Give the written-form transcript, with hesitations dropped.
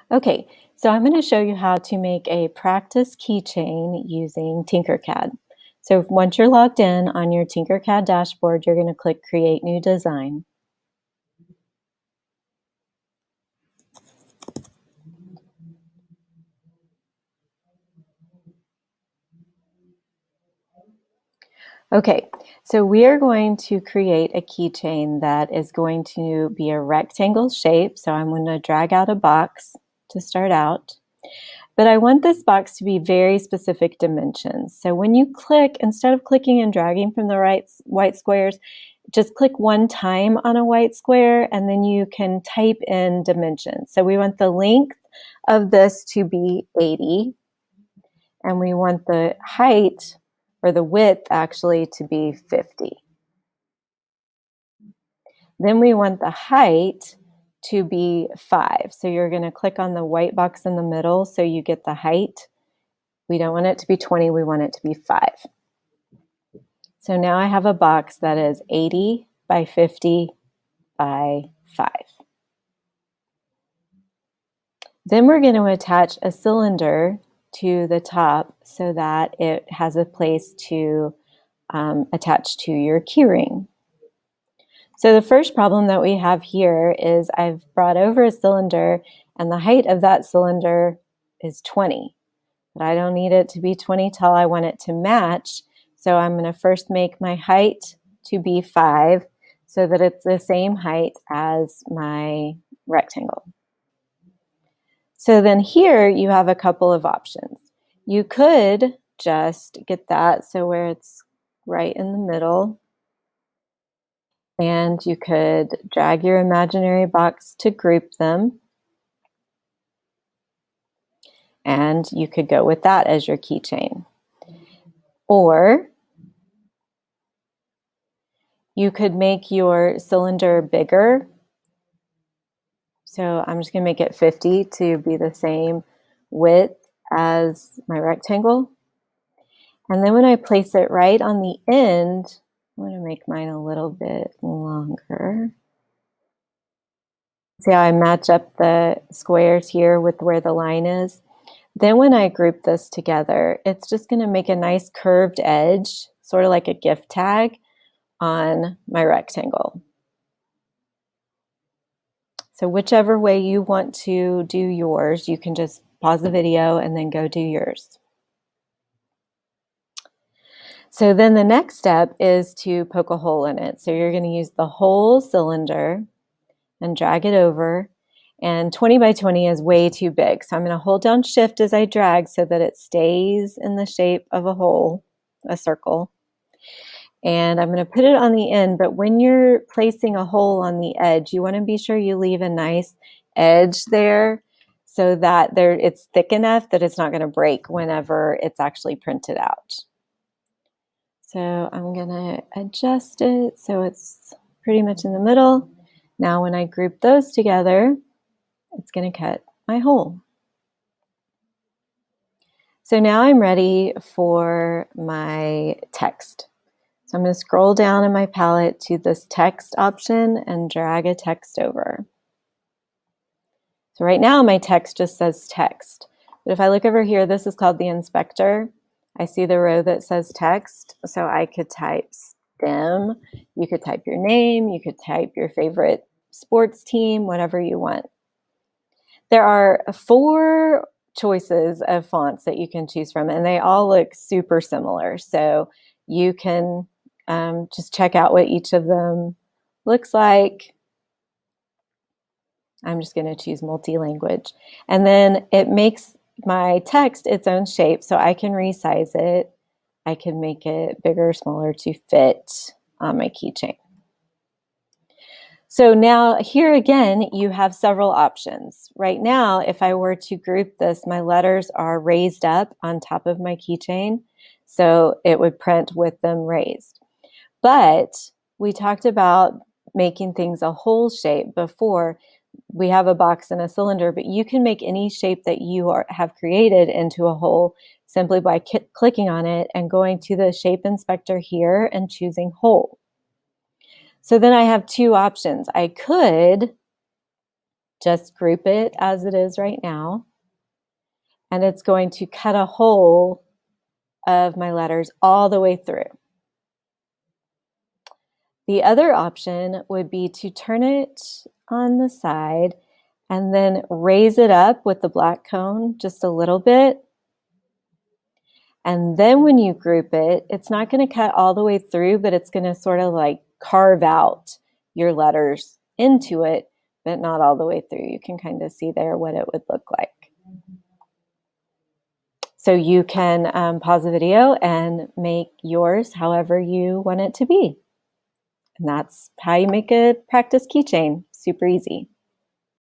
Okay, so I'm going to show you how to make a practice keychain using Tinkercad. So once you're logged in on your Tinkercad dashboard, you're going to click Create New Design. Okay, so we are going to create a keychain that is going to be a rectangle shape. So I'm going to drag out a box to start out. But I want this box to be very specific dimensions. So when you click, instead of clicking and dragging from the white squares, just click one time on a white square and then you can type in dimensions. So we want the length of this to be 80 and we want the height or the width actually to be 50. Then we want the height to be 5. So you're going to click on the white box in the middle so you get the height. We don't want it to be 20, we want it to be 5. So now I have a box that is 80 by 50 by 5. Then we're going to attach a cylinder to the top so that it has a place to attach to your keyring. So the first problem that we have here is I've brought over a cylinder and the height of that cylinder is 20. But I don't need it to be 20 tall, I want it to match. So I'm going to first make my height to be 5 so that it's the same height as my rectangle. So then here you have a couple of options. You could just get that so where it's right in the middle, and you could drag your imaginary box to group them, and you could go with that as your keychain. Or you could make your cylinder bigger. So I'm just going to make it 50 to be the same width as my rectangle. And then when I place it right on the end, I'm going to make mine a little bit longer. See how I match up the squares here with where the line is? Then when I group this together, it's just going to make a nice curved edge, sort of like a gift tag on my rectangle. So whichever way you want to do yours, you can just pause the video and then go do yours. So then the next step is to poke a hole in it. So you're going to use the whole cylinder and drag it over. And 20 by 20 is way too big. So I'm going to hold down Shift as I drag so that it stays in the shape of a hole, a circle. And I'm going to put it on the end, but when you're placing a hole on the edge, you want to be sure you leave a nice edge there so that it's thick enough that it's not going to break whenever it's actually printed out. So I'm going to adjust it so it's pretty much in the middle. Now when I group those together, it's going to cut my hole. So now I'm ready for my text. So I'm going to scroll down in my palette to this text option and drag a text over. So right now my text just says text. But if I look over here, this is called the inspector. I see the row that says text. So I could type STEM. You could type your name. You could type your favorite sports team, whatever you want. There are 4 choices of fonts that you can choose from, and they all look super similar. So you can just check out what each of them looks like. I'm just going to choose multi-language. And then it makes my text its own shape, so I can resize it. I can make it bigger or smaller to fit on my keychain. So now here again, you have several options. Right now, if I were to group this, my letters are raised up on top of my keychain, so it would print with them raised. But we talked about making things a whole shape before. We have a box and a cylinder, but you can make any shape that you have created into a hole simply by clicking on it and going to the shape inspector here and choosing hole. So then I have 2 options. I could Just group it as it is right now. And it's going to cut a hole of my letters all the way through. The other option would be to turn it on the side and then raise it up with the black cone just a little bit. And then when you group it, it's not going to cut all the way through, but it's going to sort of like carve out your letters into it, but not all the way through. You can kind of see there what it would look like. So you can pause the video and make yours however you want it to be. And that's how you make a practice keychain. Super easy.